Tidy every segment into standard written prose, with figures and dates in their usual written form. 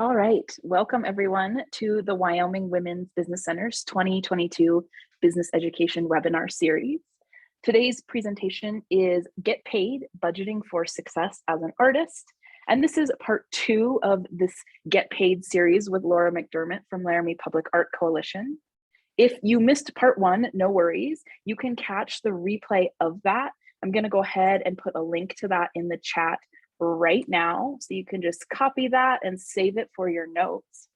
All right, welcome everyone to the Wyoming Women's Business Center's 2022 Business Education Webinar Series. Today's presentation is Get Paid, Budgeting for Success as an Artist. And this is part 2 of this Get Paid series with Laura McDermit from Laramie Public Art Coalition. If you missed part 1, no worries. You can catch the replay of that. I'm going to go ahead and put a link to that in the chat right now, so you can just copy that and save it for your notes.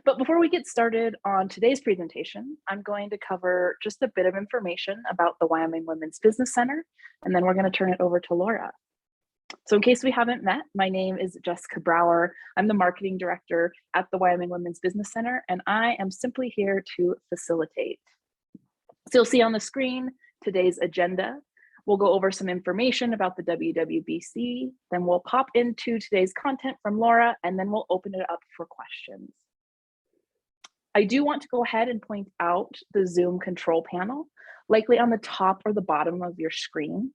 But before we get started on today's presentation, I'm going to cover just a bit of information about the Wyoming Women's Business Center, and then we're going to turn it over to Laura. So in case we haven't met, my name is Jessica Brower. I'm the marketing director at the Wyoming Women's Business Center, and I am simply here to facilitate. So you'll see on the screen today's agenda. We'll go over some information about the WWBC, then we'll pop into today's content from Laura, and then we'll open it up for questions. I do want to go ahead and point out the Zoom control panel, likely on the top or the bottom of your screen.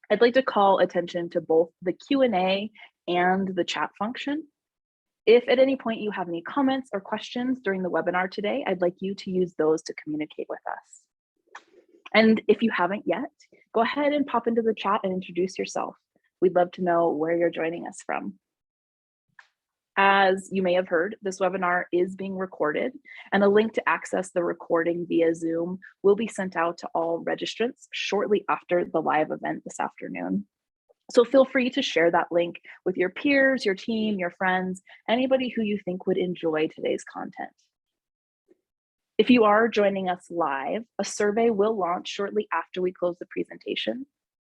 I'd like to call attention to both the Q&A and the chat function. If at any point you have any comments or questions during the webinar today, I'd like you to use those to communicate with us. And if you haven't yet, go ahead and pop into the chat and introduce yourself. We'd love to know where you're joining us from. As you may have heard, this webinar is being recorded, and a link to access the recording via Zoom will be sent out to all registrants shortly after the live event this afternoon. So feel free to share that link with your peers, your team, your friends, anybody who you think would enjoy today's content. If you are joining us live, a survey will launch shortly after we close the presentation.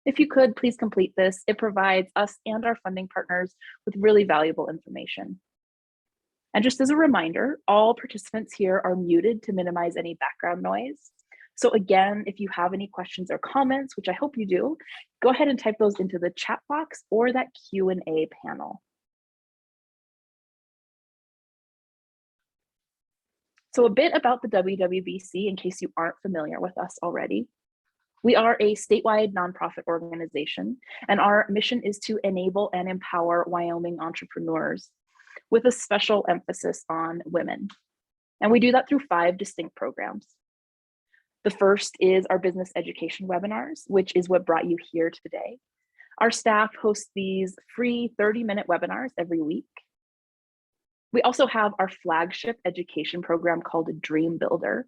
If you could, please complete this. It provides us and our funding partners with really valuable information. And just as a reminder, all participants here are muted to minimize any background noise. So again, if you have any questions or comments, which I hope you do, go ahead and type those into the chat box or that Q&A panel. So a bit about the WWBC in case you aren't familiar with us already. We are a statewide nonprofit organization, and our mission is to enable and empower Wyoming entrepreneurs with a special emphasis on women. And we do that through 5 distinct programs. The first is our business education webinars, which is what brought you here today. Our staff hosts these free 30-minute webinars every week. We also have our flagship education program called Dream Builder.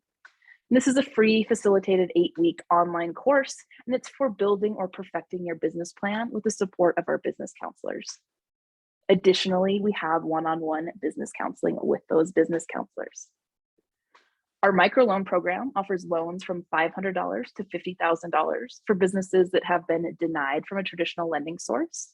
And this is a free facilitated 8-week online course, and it's for building or perfecting your business plan with the support of our business counselors. Additionally, we have one-on-one business counseling with those business counselors. Our microloan program offers loans from $500 to $50,000 for businesses that have been denied from a traditional lending source.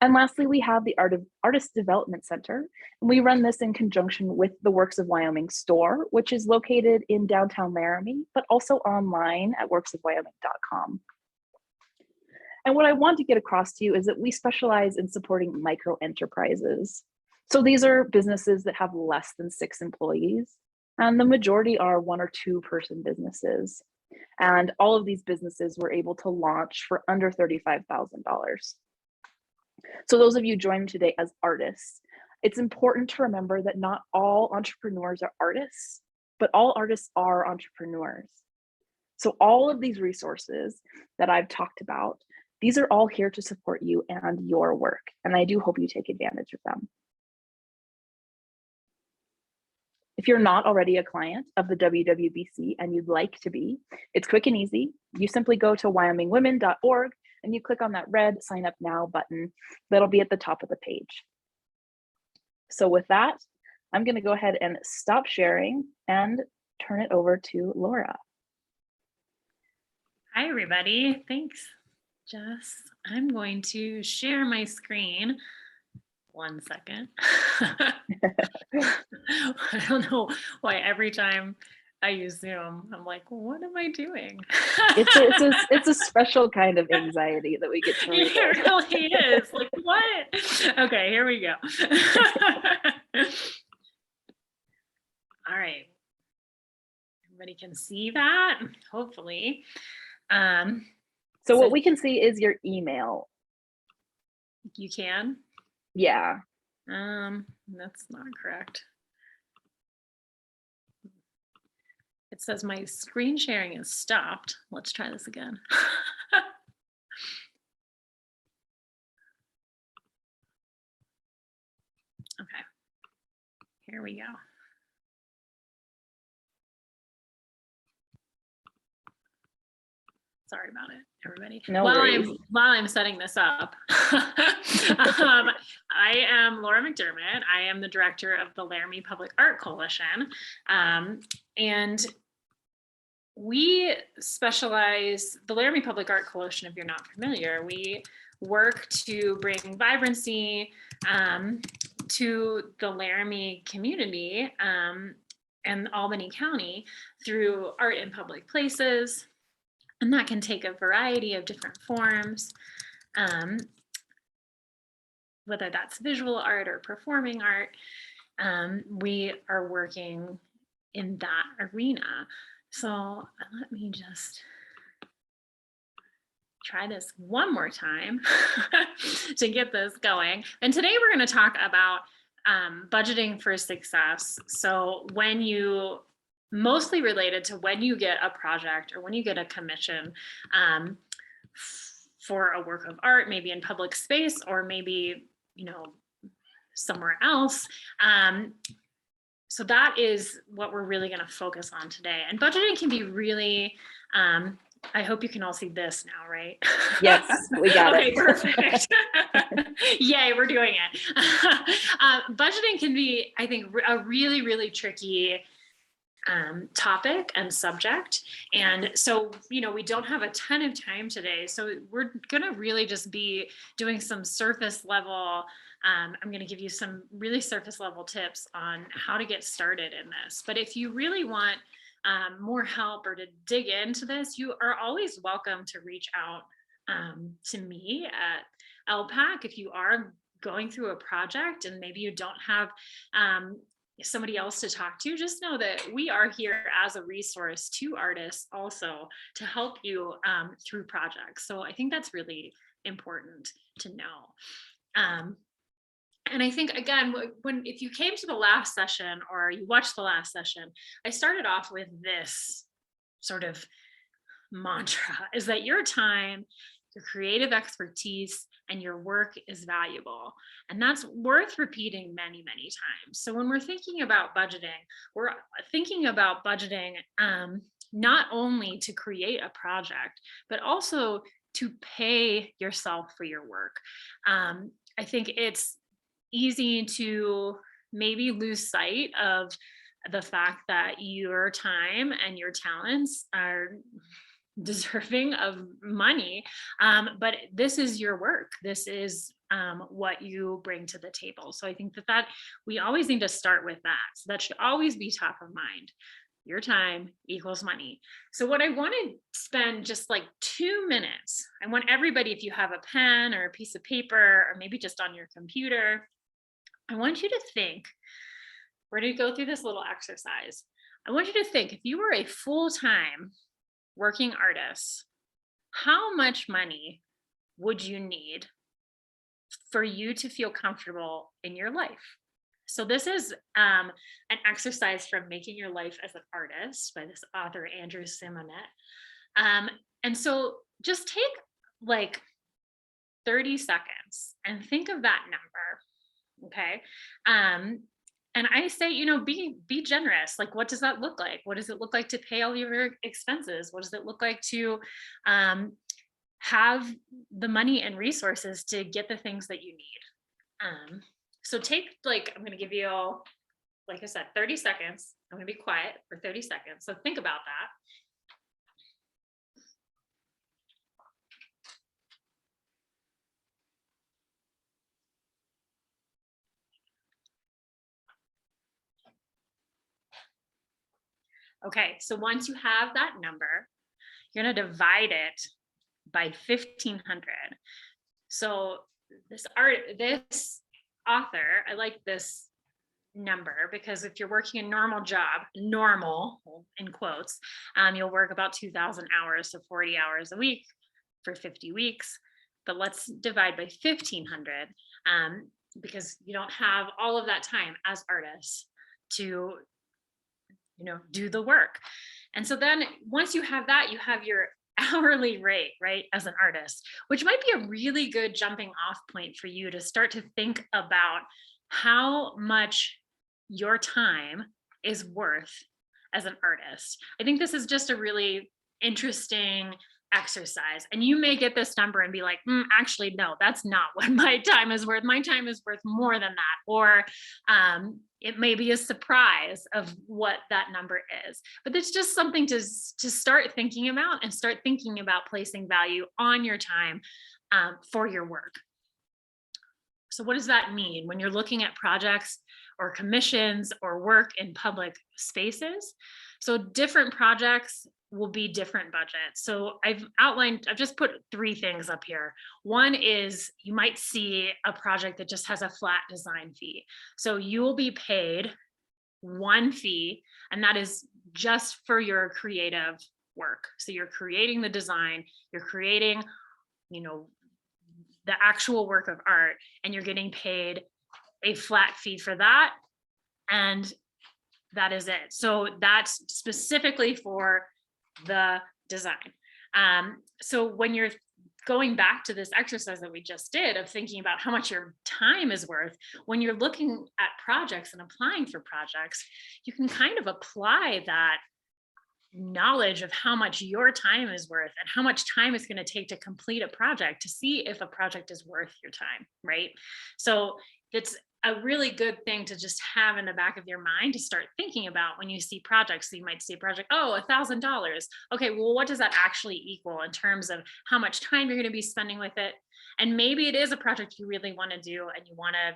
And lastly, we have the Artist Development Center, and we run this in conjunction with the Works of Wyoming store, which is located in downtown Laramie, but also online at worksofwyoming.com. And what I want to get across to you is that we specialize in supporting micro enterprises. So these are businesses that have less than 6 employees, and the majority are 1 or 2 person businesses. And all of these businesses were able to launch for under $35,000. So those of you joining today as artists, it's important to remember that not all entrepreneurs are artists, but all artists are entrepreneurs. So all of these resources that I've talked about, these are all here to support you and your work, and I do hope you take advantage of them. If you're not already a client of the WWBC and you'd like to be, it's quick and easy. You simply go to wyomingwomen.org and you click on that red Sign Up Now button that'll be at the top of the page. So with that, I'm going to go ahead and stop sharing and turn it over to Laura. Hi, everybody. Thanks, Jess. I'm going to share my screen. 1 second. I don't know why every time I use Zoom, I'm like, what am I doing? It's a special kind of anxiety that we get to relive. It really is. Like, what? Okay, here we go. All right. Everybody can see that, hopefully. So what we can see is your email. You can? Yeah. That's not correct. It says my screen sharing is stopped. Let's try this again. Okay, here we go. Sorry about it, everybody. No worries. While I'm setting this up, I am Laura McDermit. I am the director of the Laramie Public Art Coalition. And we specialize, the Laramie Public Art Coalition, if you're not familiar, we work to bring vibrancy to the Laramie community and Albany County through art in public places. And that can take a variety of different forms, whether that's visual art or performing art. We are working in that arena. So let me just try this one more time to get this going. And today we're going to talk about budgeting for success. So when you mostly related to when you get a project or when you get a commission for a work of art, maybe in public space or maybe, somewhere else. So that is what we're really going to focus on today. And budgeting can be really, I hope you can all see this now, right? Yes, we got it. Okay, perfect. Yay, we're doing it. Budgeting can be, I think, a really, really tricky topic and subject. And so, we don't have a ton of time today. So we're going to really just be doing some surface level. I'm going to give you some really surface level tips on how to get started in this. But if you really want more help or to dig into this, you are always welcome to reach out to me at LPAC if you are going through a project and maybe you don't have somebody else to talk to. Just know that we are here as a resource to artists also to help you through projects. So I think that's really important to know. And I think, again, if you came to the last session or you watched the last session, I started off with this sort of mantra, is that your time, your creative expertise, and your work is valuable. And that's worth repeating many, many times. So when we're thinking about budgeting, we're thinking about budgeting not only to create a project, but also to pay yourself for your work. I think it's easy to maybe lose sight of the fact that your time and your talents are deserving of money, but this is your work. This is what you bring to the table. So I think that we always need to start with that. So that should always be top of mind. Your time equals money. So what I want to spend just like 2 minutes, I want everybody, if you have a pen or a piece of paper, or maybe just on your computer, I want you to think, we're going to go through this little exercise. I want you to think, if you were a full-time working artist, how much money would you need for you to feel comfortable in your life? So this is an exercise from Making Your Life as an Artist by this author, Andrew Simonet. And so just take like 30 seconds and think of that number, okay? And I say, be generous. Like, what does that look like? What does it look like to pay all your expenses? What does it look like to have the money and resources to get the things that you need? So take, I'm going to give you, like I said, 30 seconds. I'm going to be quiet for 30 seconds. So think about that. Okay, so once you have that number, you're going to divide it by 1,500. So this author, I like this number because if you're working a normal job, normal in quotes, you'll work about 2,000 hours, so 40 hours a week for 50 weeks. But let's divide by 1,500. because you don't have all of that time as artists to, do the work. And so then once you have that, you have your hourly rate, right, as an artist, which might be a really good jumping off point for you to start to think about how much your time is worth as an artist. I think this is just a really interesting exercise. And you may get this number and be like, actually, no, that's not what my time is worth. My time is worth more than that. Or it may be a surprise of what that number is. But it's just something to start thinking about, and start thinking about placing value on your time for your work. So what does that mean when you're looking at projects or commissions or work in public spaces? So different projects will be different budgets. So I've just put 3 things up here. One is you might see a project that just has a flat design fee. So you will be paid one fee, and that is just for your creative work. So you're creating the design, you're creating, the actual work of art, and you're getting paid a flat fee for that. And that is it. So that's specifically for the design. So when you're going back to this exercise that we just did of thinking about how much your time is worth, when you're looking at projects and applying for projects, you can kind of apply that knowledge of how much your time is worth and how much time it's going to take to complete a project to see if a project is worth your time, right? So it's a really good thing to just have in the back of your mind to start thinking about when you see projects. So you might see a project, $1,000. Okay, well, what does that actually equal in terms of how much time you're going to be spending with it? And maybe it is a project you really want to do and you want to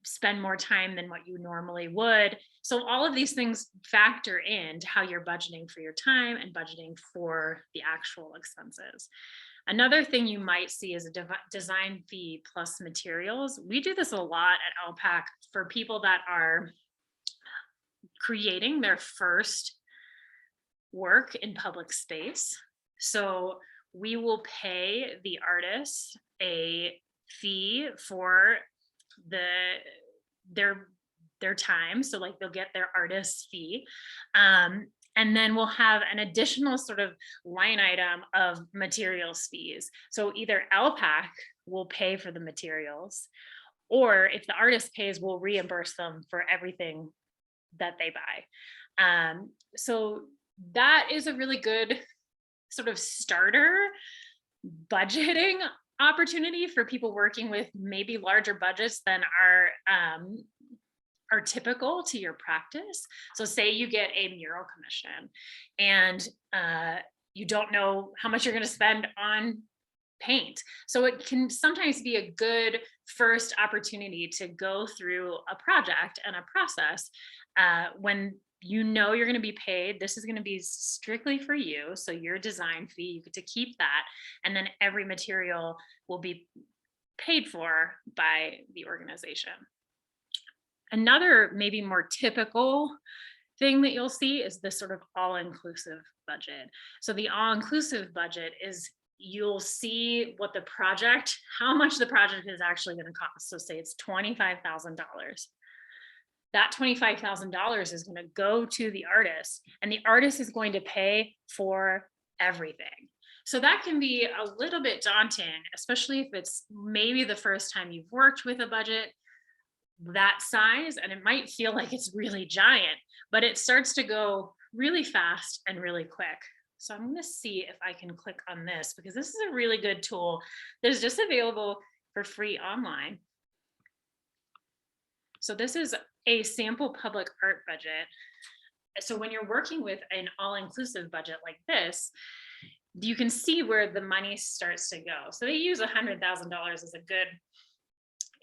spend more time than what you normally would. So all of these things factor into how you're budgeting for your time and budgeting for the actual expenses. Another thing you might see is a design fee plus materials. We do this a lot at LPAC for people that are creating their first work in public space. So we will pay the artist a fee for their time. So like they'll get their artist fee. And then we'll have an additional sort of line item of materials fees. So either LPAC will pay for the materials, or if the artist pays, we'll reimburse them for everything that they buy. So that is a really good sort of starter budgeting opportunity for people working with maybe larger budgets than are typical to your practice. So say you get a mural commission and you don't know how much you're going to spend on paint. So it can sometimes be a good first opportunity to go through a project and a process when you're going to be paid. This is going to be strictly for you. So your design fee, you get to keep that. And then every material will be paid for by the organization. Another maybe more typical thing that you'll see is this sort of all-inclusive budget. So the all-inclusive budget is you'll see what how much the project is actually going to cost. So say it's $25,000. That $25,000 is going to go to the artist, and the artist is going to pay for everything. So that can be a little bit daunting, especially if it's maybe the first time you've worked with a budget that size, and it might feel like it's really giant, but it starts to go really fast and really quick. So I'm going to see if I can click on this, because this is a really good tool that is just available for free online. So this is a sample public art budget. So when you're working with an all-inclusive budget like this, you can see where the money starts to go. So they use $100,000 as a good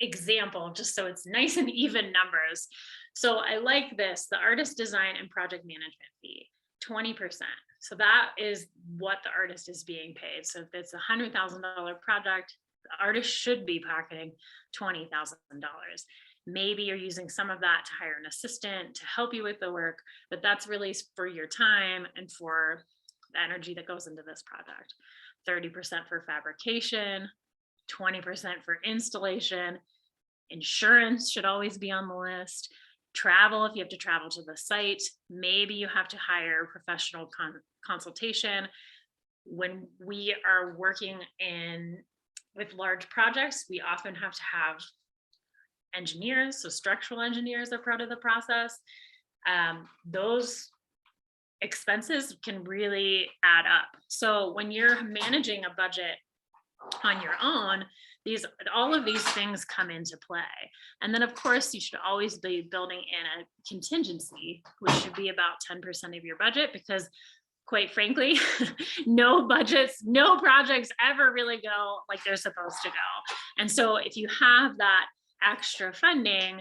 example, just so it's nice and even numbers. So I like this, the artist design and project management fee, 20%. So that is what the artist is being paid. So if it's a $100,000 project, the artist should be pocketing $20,000. Maybe you're using some of that to hire an assistant to help you with the work, but that's really for your time and for the energy that goes into this project. 30% for fabrication, 20% for installation, Insurance should always be on the list. Travel, if you have to travel to the site, maybe you have to hire professional consultation. When we are working with large projects, we often have to have engineers, so structural engineers are part of the process. Those expenses can really add up. So when you're managing a budget on your own, all of these things come into play. And then of course you should always be building in a contingency, which should be about 10% of your budget, because quite frankly, no projects ever really go like they're supposed to go. And so if you have that extra funding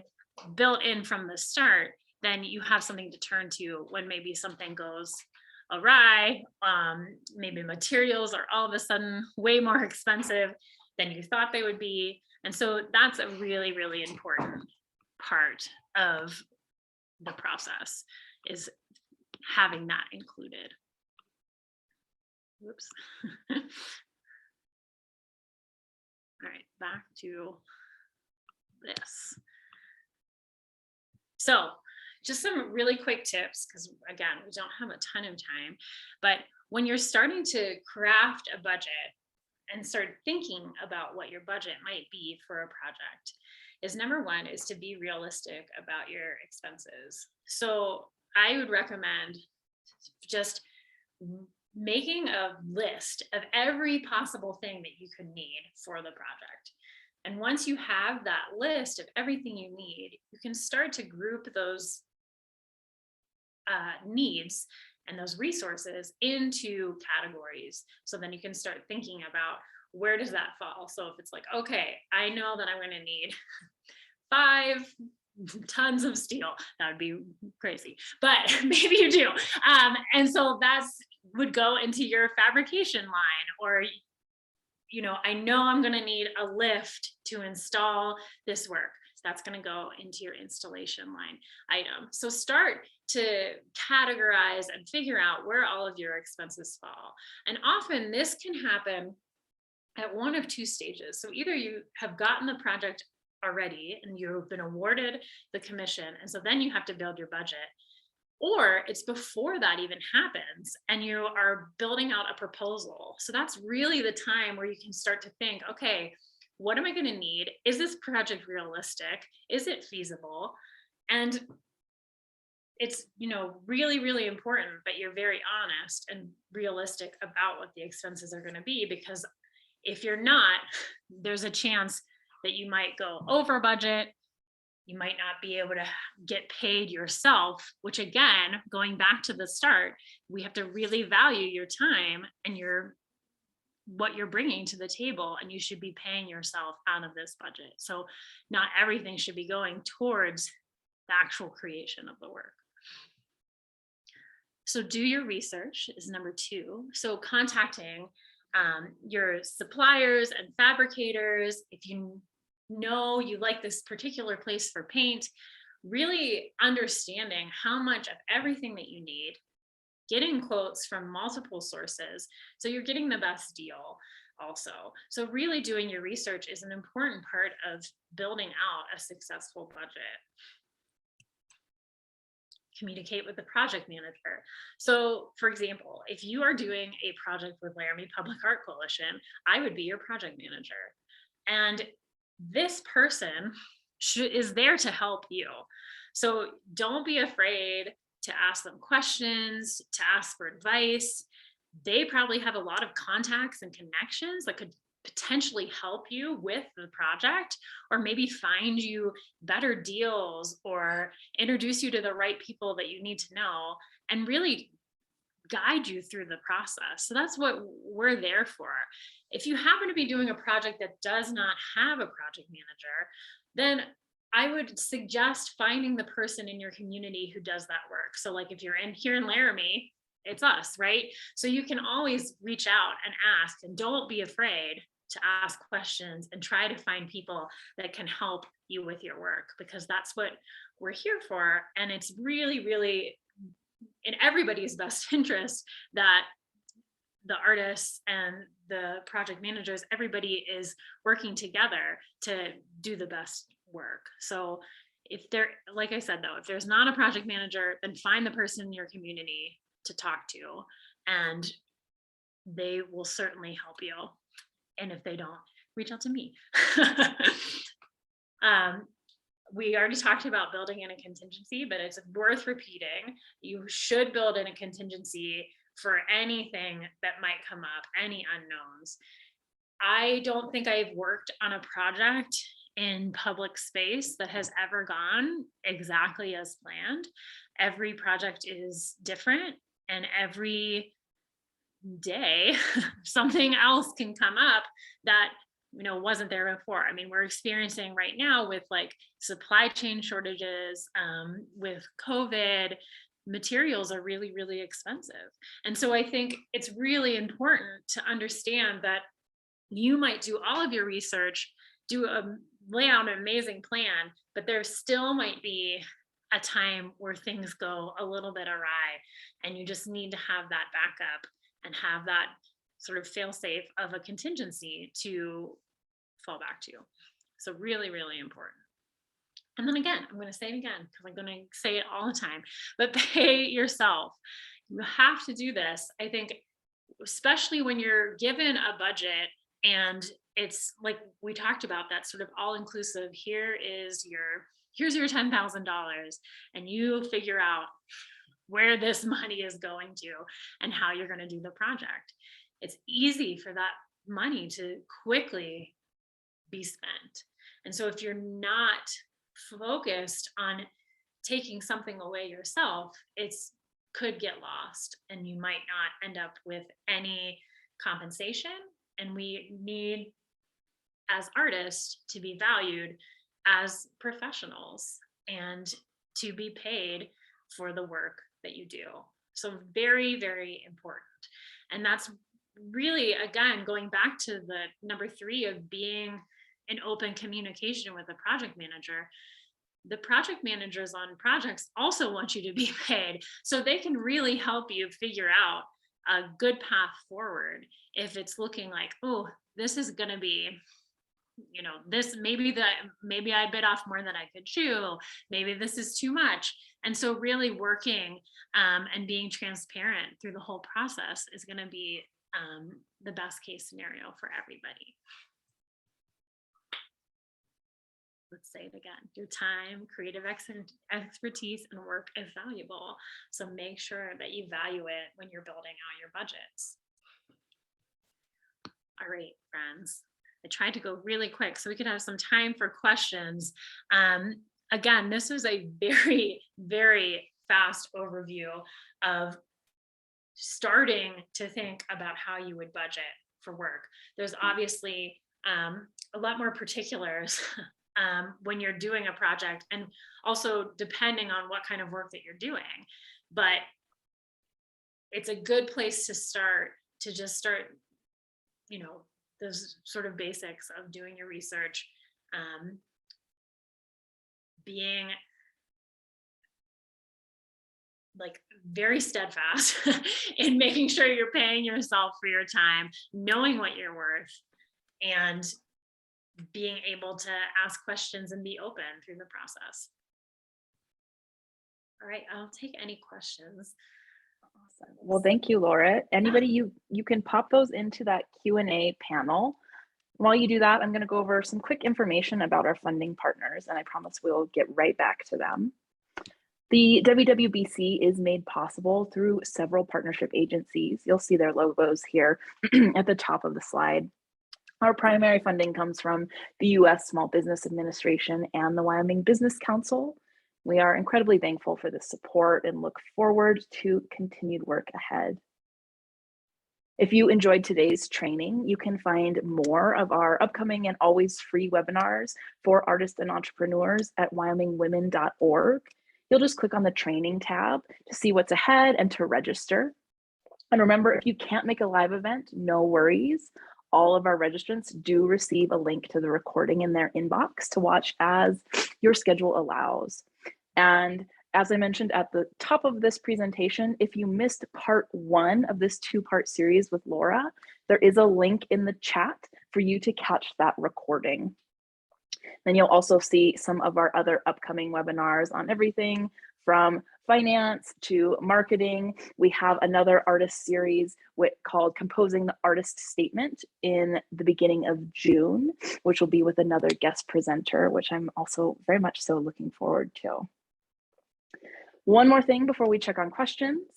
built in from the start, then you have something to turn to when maybe something goes awry. Maybe materials are all of a sudden way more expensive than you thought they would be. And so that's a really, really important part of the process, is having that included. Whoops. All right, back to this. So just some really quick tips, because again, we don't have a ton of time, but when you're starting to craft a budget and start thinking about what your budget might be for a project, is number one is to be realistic about your expenses. So I would recommend just making a list of every possible thing that you could need for the project. And once you have that list of everything you need, you can start to group those needs and those resources into categories. So then you can start thinking about, where does that fall? So if it's like, okay, I know that I'm going to need 5 tons of steel, that would be crazy, but maybe you do. And so that's would go into your fabrication line, or, you know, I know I'm going to need a lift to install this work. So that's going to go into your installation line item. So start to categorize and figure out where all of your expenses fall. And often this can happen at one of two stages. So either you have gotten the project already and you've been awarded the commission, and so then you have to build your budget, or it's before that even happens and you are building out a proposal. So that's really the time where you can start to think, okay, what am I going to need? Is this project realistic? Is it feasible? And it's, you know, really, really important that you're very honest and realistic about what the expenses are going to be, because if you're not, there's a chance that you might go over budget. You might not be able to get paid yourself, which again, going back to the start, we have to really value your time and what you're bringing to the table, and you should be paying yourself out of this budget. So not everything should be going towards the actual creation of the work. So do your research is number 2. So contacting your suppliers and fabricators. If you know you like this particular place for paint, really understanding how much of everything that you need, getting quotes from multiple sources, so you're getting the best deal also. So really doing your research is an important part of building out a successful budget. Communicate with the project manager. So for example, if you are doing a project with Laramie Public Art Coalition, I would be your project manager. And this person is there to help you. So don't be afraid to ask them questions, to ask for advice. They probably have a lot of contacts and connections that could potentially help you with the project, or maybe find you better deals or introduce you to the right people that you need to know, and really guide you through the process. So that's what we're there for. If you happen to be doing a project that does not have a project manager, then I would suggest finding the person in your community who does that work. So like if you're here in Laramie, it's us, right? So you can always reach out and ask, and don't be afraid to ask questions and try to find people that can help you with your work, because that's what we're here for. And it's really, really in everybody's best interest that the artists and the project managers, everybody is working together to do the best work. So if there, like I said, though, if there's not a project manager, then find the person in your community to talk to, and they will certainly help you. And if they don't, reach out to me. We already talked about building in a contingency, but it's worth repeating. You should build in a contingency for anything that might come up, any unknowns. I don't think I've worked on a project in public space that has ever gone exactly as planned. Every project is different, and every day something else can come up that wasn't there before. I mean, we're experiencing right now with like supply chain shortages, with COVID, materials are really, really expensive. And so I think it's really important to understand that you might do all of your research, lay out an amazing plan, but there still might be a time where things go a little bit awry, and you just need to have that backup and have that sort of fail-safe of a contingency to fall back to. So really, really important. And then again, I'm going to say it again because I'm going to say it all the time, but pay yourself. You have to do this. I think, especially when you're given a budget and it's like we talked about, that sort of all-inclusive, here's your $10,000, and you figure out where this money is going to and how you're going to do the project. It's easy for that money to quickly be spent. And so if you're not focused on taking something away yourself, it's could get lost, and you might not end up with any compensation. And we need, as artists, to be valued as professionals and to be paid for the work that you do. So very, very important. And that's really, again, going back to the number 3 of being in open communication with a project manager. The project managers on projects also want you to be paid, so they can really help you figure out a good path forward. If it's looking like, oh, this is going to be, this maybe I bit off more than I could chew, maybe this is too much. And so really working and being transparent through the whole process is going to be the best case scenario for everybody. Let's say it again. Your time, creative expertise, and work is valuable. So make sure that you value it when you're building out your budgets. All right, friends. I tried to go really quick so we could have some time for questions. Again, this was a very, very fast overview of starting to think about how you would budget for work. There's obviously a lot more particulars when you're doing a project, and also depending on what kind of work that you're doing. But it's a good place to start, to just start, those sort of basics of doing your research, being like very steadfast in making sure you're paying yourself for your time, knowing what you're worth, and being able to ask questions and be open through the process. All right, I'll take any questions. Awesome. Well, thank you, Laura. Anybody, you can pop those into that Q&A panel. While you do that, I'm going to go over some quick information about our funding partners, and I promise we'll get right back to them. The WWBC is made possible through several partnership agencies. You'll see their logos here at the top of the slide. Our primary funding comes from the U.S. Small Business Administration and the Wyoming Business Council. We are incredibly thankful for this support and look forward to continued work ahead. If you enjoyed today's training, you can find more of our upcoming and always free webinars for artists and entrepreneurs at wyomingwomen.org. You'll just click on the training tab to see what's ahead and to register. And remember, if you can't make a live event, no worries. All of our registrants do receive a link to the recording in their inbox to watch as your schedule allows. And as I mentioned at the top of this presentation, if you missed part 1 of this 2-part series with Laura, there is a link in the chat for you to catch that recording. Then you'll also see some of our other upcoming webinars on everything from finance to marketing. We have another artist series called Composing the Artist Statement in the beginning of June, which will be with another guest presenter, which I'm also very much so looking forward to. One more thing before we check on questions.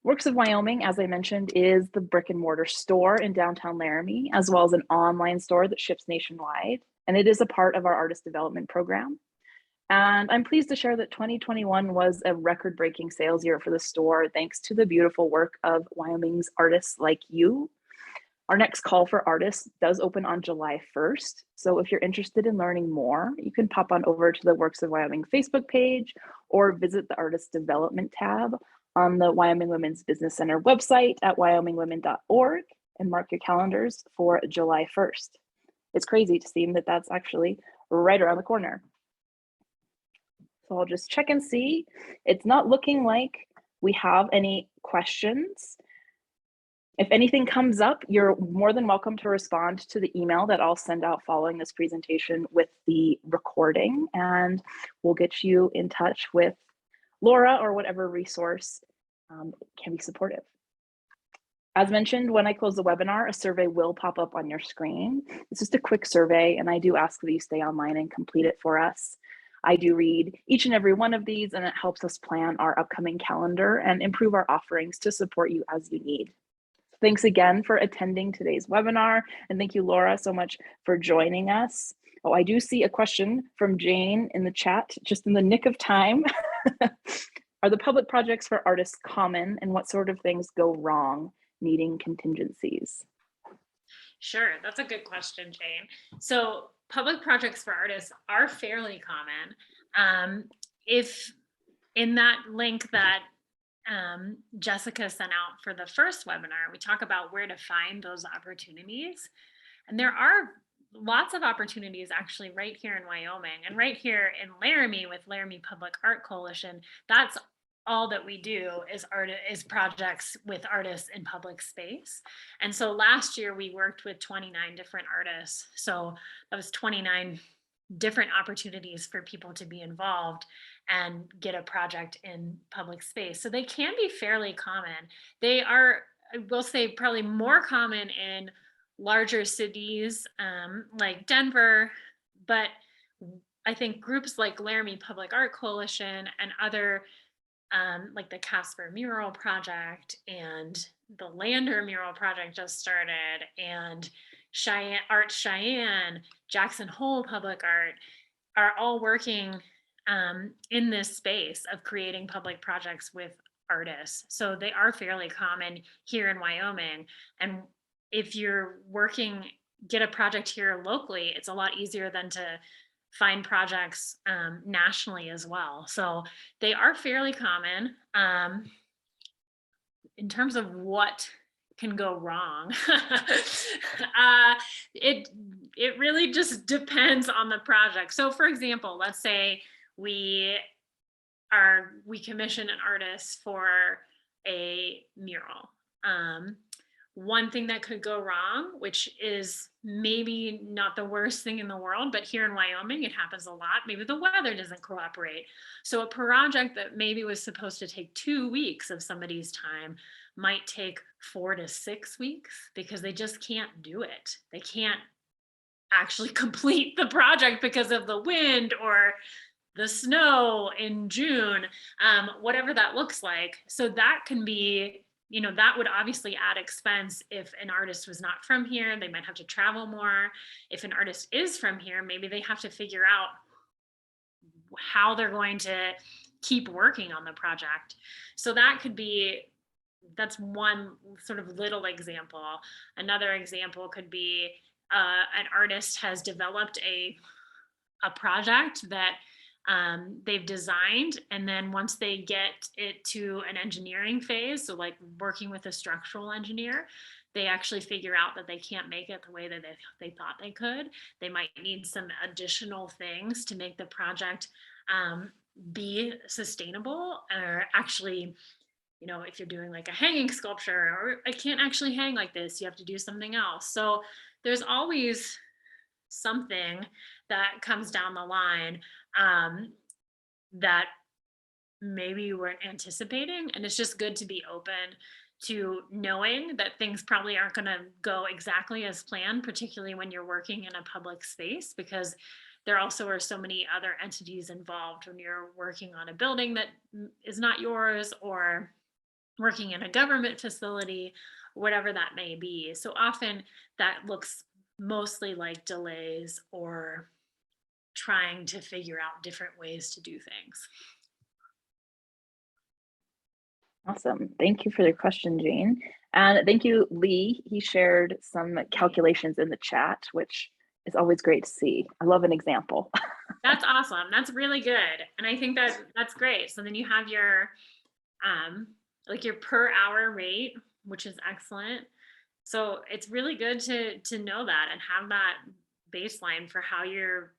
Works of Wyoming, as I mentioned, is the brick and mortar store in downtown Laramie, as well as an online store that ships nationwide. And it is a part of our artist development program. And I'm pleased to share that 2021 was a record-breaking sales year for the store, thanks to the beautiful work of Wyoming's artists like you. Our next call for artists does open on July 1st. So if you're interested in learning more, you can pop on over to the Works of Wyoming Facebook page or visit the Artist Development tab on the Wyoming Women's Business Center website at wyomingwomen.org and mark your calendars for July 1st. It's crazy to see that that's actually right around the corner. So I'll just check and see. It's not looking like we have any questions. If anything comes up, you're more than welcome to respond to the email that I'll send out following this presentation with the recording, and we'll get you in touch with Laura or whatever resource can be supportive. As mentioned, when I close the webinar, a survey will pop up on your screen. It's just a quick survey, and I do ask that you stay online and complete it for us. I do read each and every one of these, and it helps us plan our upcoming calendar and improve our offerings to support you as you need. Thanks again for attending today's webinar, and thank you, Laura, so much for joining us. Oh, I do see a question from Jane in the chat, just in the nick of time. Are the public projects for artists common, and what sort of things go wrong needing contingencies? Sure, that's a good question, Jane. So public projects for artists are fairly common. If in that link that Jessica sent out for the first webinar, we talk about where to find those opportunities. And there are lots of opportunities actually right here in Wyoming and right here in Laramie with Laramie Public Art Coalition. That's all that we do is projects with artists in public space. And so last year we worked with 29 different artists. So that was 29 different opportunities for people to be involved and get a project in public space. So they can be fairly common. They are, I will say, probably more common in larger cities like Denver, but I think groups like Laramie Public Art Coalition and other like the Casper Mural Project and the Lander Mural Project just started, and Cheyenne, Jackson Hole Public Art are all working in this space of creating public projects with artists. So they are fairly common here in Wyoming. And if you're get a project here locally, it's a lot easier than to find projects nationally as well. So they are fairly common. In terms of what can go wrong, it really just depends on the project. So for example, let's say we commission an artist for a mural. One thing that could go wrong, which is maybe not the worst thing in the world, but here in Wyoming, it happens a lot. Maybe the weather doesn't cooperate. So a project that maybe was supposed to take 2 weeks of somebody's time might take 4 to 6 weeks because they just can't do it. They can't actually complete the project because of the wind or the snow in June, whatever that looks like. So that can be, that would obviously add expense. If an artist was not from here, they might have to travel more. If an artist is from here, maybe they have to figure out how they're going to keep working on the project. So that's one sort of little example. Another example could be an artist has developed a project that they've designed, and then once they get it to an engineering phase, so like working with a structural engineer, they actually figure out that they can't make it the way that they thought they could. They might need some additional things to make the project be sustainable, or actually, if you're doing like a hanging sculpture, or it can't actually hang like this, you have to do something else. So there's always something that comes down the line that maybe you weren't anticipating. And it's just good to be open to knowing that things probably aren't going to go exactly as planned, particularly when you're working in a public space, because there also are so many other entities involved when you're working on a building that is not yours, or working in a government facility, whatever that may be. So often that looks mostly like delays or trying to figure out different ways to do things. Awesome. Thank you for the question, Jane. And thank you, Lee. He shared some calculations in the chat, which is always great to see. I love an example. That's awesome. That's really good. And I think that that's great. So then you have your like your per hour rate, which is excellent. So it's really good to know that and have that baseline for how you're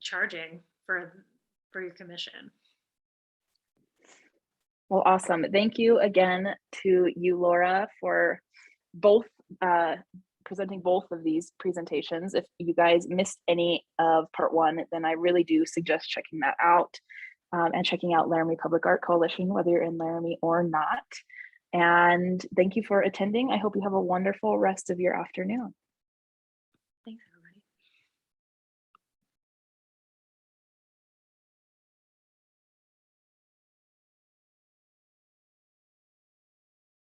charging for your commission. Well, awesome. Thank you again to you, Laura, for both presenting both of these presentations. If you guys missed any of part one, then I really do suggest checking that out and checking out Laramie Public Art Coalition, whether you're in Laramie or not. And thank you for attending. I hope you have a wonderful rest of your afternoon.